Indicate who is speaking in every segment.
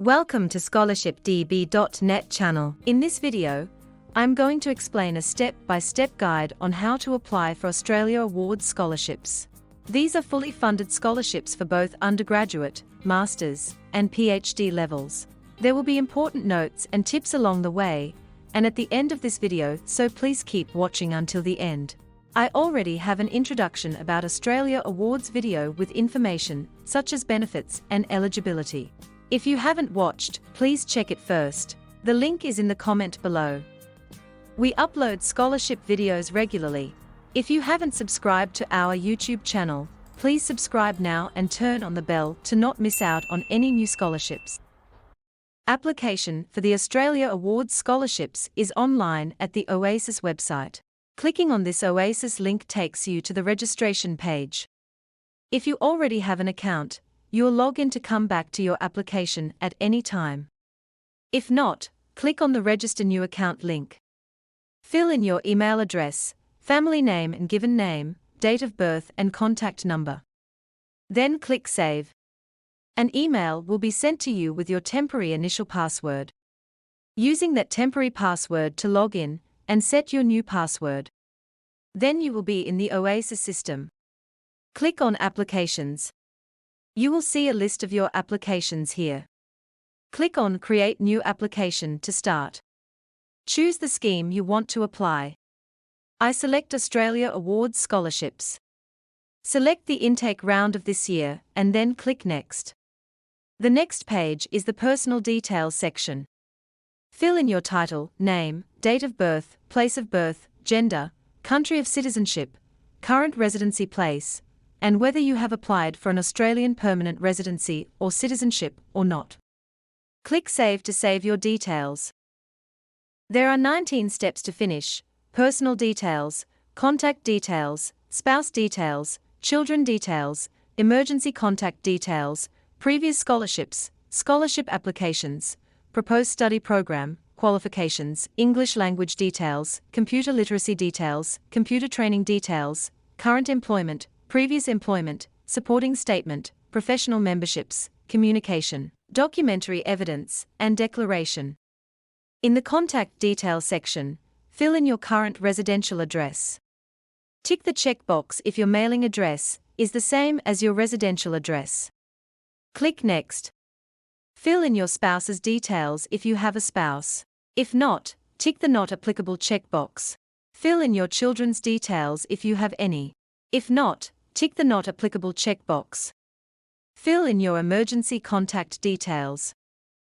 Speaker 1: Welcome to ScholarshipDB.net channel. In this video, I'm going to explain a step-by-step guide on how to apply for Australia Awards scholarships. These are fully funded scholarships for both undergraduate, master's, and PhD levels. There will be important notes and tips along the way, and at the end of this video, so please keep watching until the end. I already have an introduction about Australia Awards video with information, such as benefits and eligibility. If you haven't watched, please check it first. The link is in the comment below. We upload scholarship videos regularly. If you haven't subscribed to our YouTube channel, please subscribe now and turn on the bell to not miss out on any new scholarships. Application for the Australia Awards scholarships is online at the OASIS website. Clicking on this OASIS link takes you to the registration page. If you already have an account, you'll log in to come back to your application at any time. If not, click on the Register New Account link. Fill in your email address, family name and given name, date of birth and contact number. Then click Save. An email will be sent to you with your temporary initial password. Using that temporary password to log in and set your new password. Then you will be in the OASIS system. Click on Applications. You will see a list of your applications here. Click on Create New Application to start. Choose the scheme you want to apply. I select Australia Awards Scholarships. Select the intake round of this year and then click Next. The next page is the Personal Details section. Fill in your title, name, date of birth, place of birth, gender, country of citizenship, current residency place, and whether you have applied for an Australian permanent residency or citizenship or not. Click Save to save your details. There are 19 steps to finish: personal details, contact details, spouse details, children details, emergency contact details, previous scholarships, scholarship applications, proposed study program, qualifications, English language details, computer literacy details, computer training details, current employment, previous employment, supporting statement, professional memberships, communication, documentary evidence, and declaration. In the contact details section, fill in your current residential address. Tick the checkbox if your mailing address is the same as your residential address. Click Next. Fill in your spouse's details if you have a spouse. If not, tick the Not Applicable checkbox. Fill in your children's details if you have any. If not, tick the Not Applicable checkbox. Fill in your emergency contact details.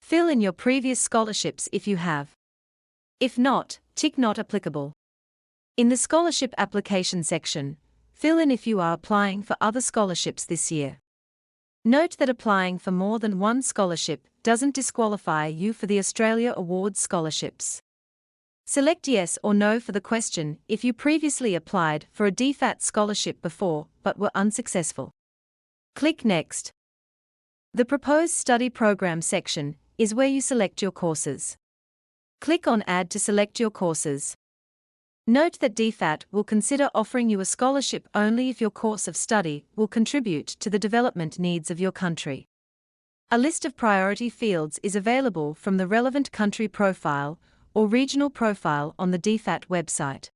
Speaker 1: Fill in your previous scholarships if you have. If not, tick Not Applicable. In the scholarship application section, fill in if you are applying for other scholarships this year. Note that applying for more than one scholarship doesn't disqualify you for the Australia Awards scholarships. Select Yes or No for the question if you previously applied for a DFAT scholarship before but were unsuccessful. Click Next. The Proposed Study Program section is where you select your courses. Click on Add to select your courses. Note that DFAT will consider offering you a scholarship only if your course of study will contribute to the development needs of your country. A list of priority fields is available from the relevant country profile or regional profile on the DFAT website.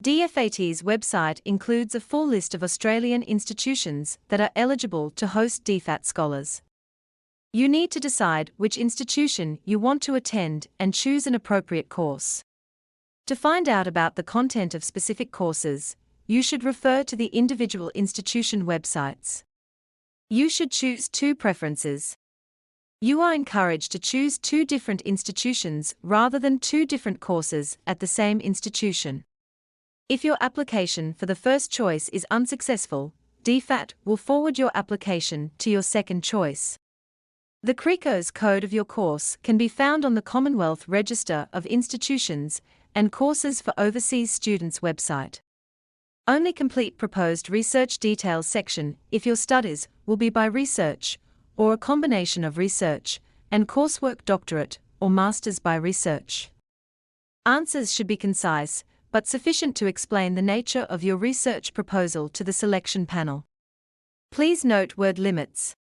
Speaker 1: DFAT's website includes a full list of Australian institutions that are eligible to host DFAT scholars. You need to decide which institution you want to attend and choose an appropriate course. To find out about the content of specific courses, you should refer to the individual institution websites. You should choose two preferences. You are encouraged to choose two different institutions rather than two different courses at the same institution. If your application for the first choice is unsuccessful, DFAT will forward your application to your second choice. The CRICO's code of your course can be found on the Commonwealth Register of Institutions and Courses for Overseas Students website. Only complete proposed research details section if your studies will be by research, or a combination of research and coursework, doctorate, or master's by research. Answers should be concise, but sufficient to explain the nature of your research proposal to the selection panel. Please note word limits.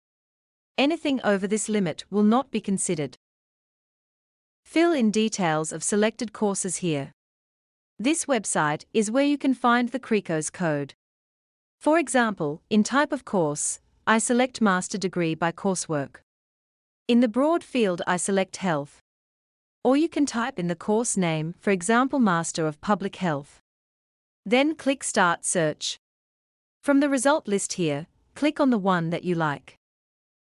Speaker 1: Anything over this limit will not be considered. Fill in details of selected courses here. This website is where you can find the CRECOS code. For example, in type of course, I select Master Degree by Coursework. In the broad field I select Health. Or you can type in the course name, for example Master of Public Health. Then click Start Search. From the result list here, click on the one that you like.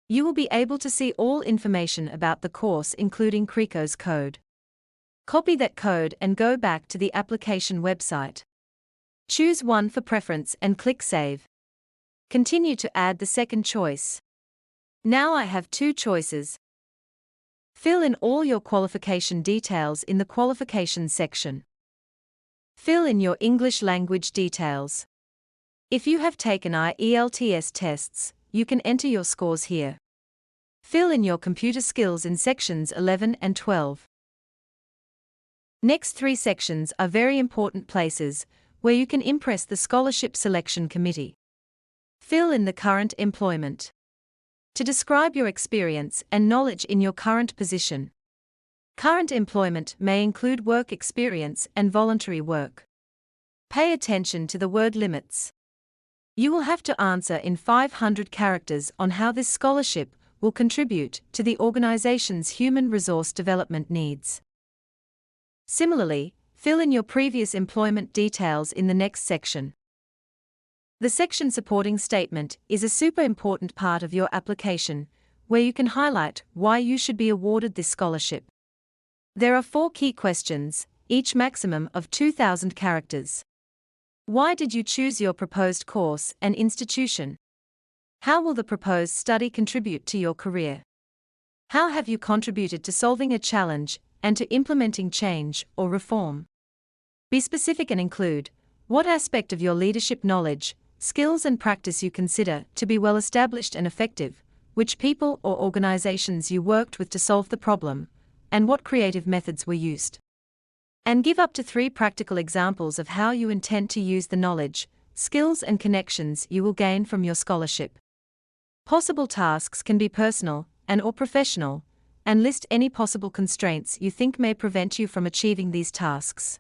Speaker 1: You will be able to see all information about the course including CRECOS code. Copy that code and go back to the application website. Choose one for preference and click Save. Continue to add the second choice. Now I have two choices. Fill in all your qualification details in the Qualifications section. Fill in your English language details. If you have taken IELTS tests, you can enter your scores here. Fill in your computer skills in sections 11 and 12. Next three sections are very important places where you can impress the Scholarship Selection Committee. Fill in the current employment. To describe your experience and knowledge in your current position. Current employment may include work experience and voluntary work. Pay attention to the word limits. You will have to answer in 500 characters on how this scholarship will contribute to the organization's human resource development needs. Similarly, fill in your previous employment details in the next section. The section supporting statement is a super important part of your application, where you can highlight why you should be awarded this scholarship. There are 4 key questions, each maximum of 2,000 characters. Why did you choose your proposed course and institution? How will the proposed study contribute to your career? How have you contributed to solving a challenge and to implementing change or reform? Be specific and include what aspect of your leadership knowledge, skills and practice you consider to be well established and effective, which people or organizations you worked with to solve the problem, and what creative methods were used. And give up to 3 practical examples of how you intend to use the knowledge, skills and connections you will gain from your scholarship. Possible tasks can be personal and/or professional, and list any possible constraints you think may prevent you from achieving these tasks.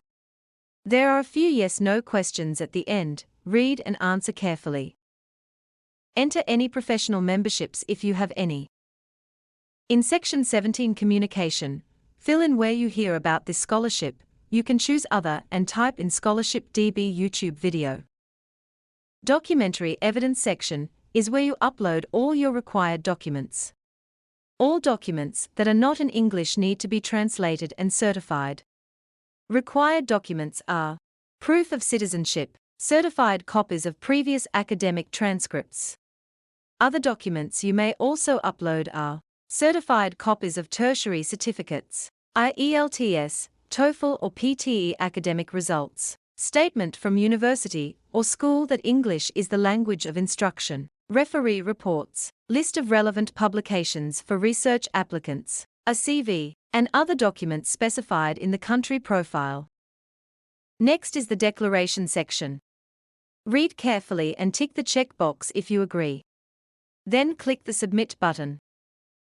Speaker 1: There are a few yes/no questions at the end. Read and answer carefully. Enter any professional memberships if you have any. In Section 17 Communication, fill in where you hear about this scholarship. You can choose Other and type in ScholarshipDB YouTube video. Documentary Evidence section is where you upload all your required documents. All documents that are not in English need to be translated and certified. Required documents are proof of citizenship, certified copies of previous academic transcripts. Other documents you may also upload are certified copies of tertiary certificates, IELTS, TOEFL or PTE academic results, statement from university or school that English is the language of instruction, referee reports, list of relevant publications for research applicants, a CV, and other documents specified in the country profile. Next is the declaration section. Read carefully and tick the checkbox if you agree. Then click the Submit button.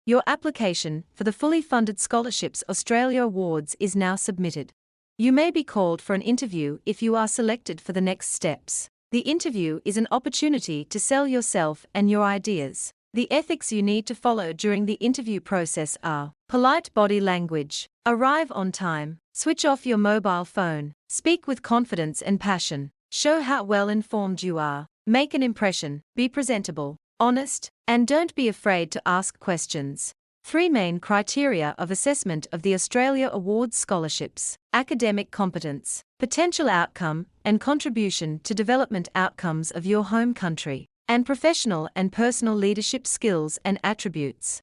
Speaker 1: Your application for the Fully Funded Scholarships Australia Awards is now submitted. You may be called for an interview if you are selected for the next steps. The interview is an opportunity to sell yourself and your ideas. The ethics you need to follow during the interview process are polite body language, arrive on time, switch off your mobile phone, speak with confidence and passion, show how well informed you are, make an impression, be presentable, honest, and don't be afraid to ask questions. 3 main criteria of assessment of the Australia Awards scholarships: academic competence, potential outcome and contribution to development outcomes of your home country, and professional and personal leadership skills and attributes.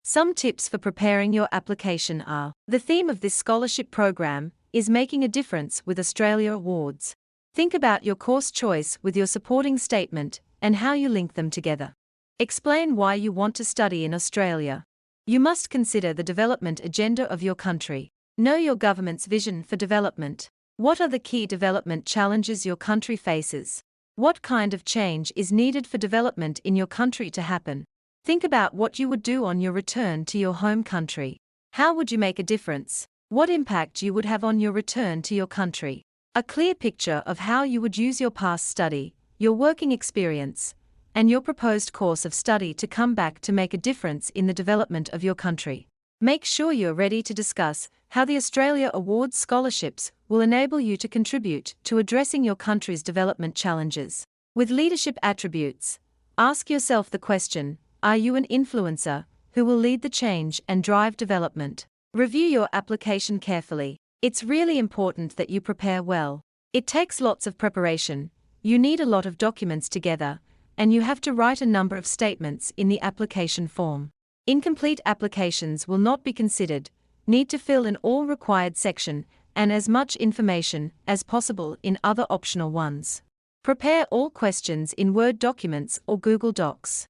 Speaker 1: Some tips for preparing your application are: the theme of this scholarship program is making a difference with Australia Awards. Think about your course choice with your supporting statement and how you link them together. Explain why you want to study in Australia. You must consider the development agenda of your country. Know your government's vision for development. What are the key development challenges your country faces? What kind of change is needed for development in your country to happen? Think about what you would do on your return to your home country. How would you make a difference? What impact you would have on your return to your country? A clear picture of how you would use your past study, your working experience, and your proposed course of study to come back to make a difference in the development of your country. Make sure you're ready to discuss how the Australia Awards scholarships will enable you to contribute to addressing your country's development challenges. With leadership attributes, ask yourself the question, are you an influencer who will lead the change and drive development? Review your application carefully. It's really important that you prepare well. It takes lots of preparation, you need a lot of documents together, and you have to write a number of statements in the application form. Incomplete applications will not be considered, need to fill in all required section and as much information as possible in other optional ones. Prepare all questions in Word documents or Google Docs.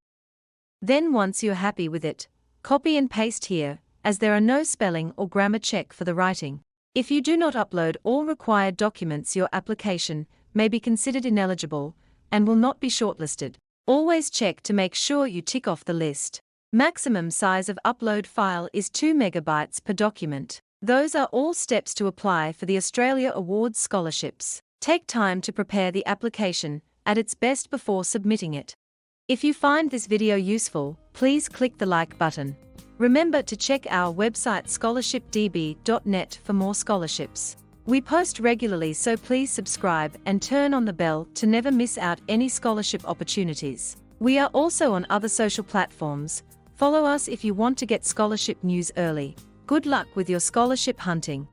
Speaker 1: Then once you're happy with it, copy and paste here, as there are no spelling or grammar check for the writing. If you do not upload all required documents, your application may be considered ineligible and will not be shortlisted. Always check to make sure you tick off the list. Maximum size of upload file is 2 megabytes per document. Those are all steps to apply for the Australia Awards scholarships. Take time to prepare the application at its best before submitting it. If you find this video useful, please click the like button. Remember to check our website ScholarshipDB.net for more scholarships. We post regularly, so please subscribe and turn on the bell to never miss out any scholarship opportunities. We are also on other social platforms. Follow us if you want to get scholarship news early. Good luck with your scholarship hunting.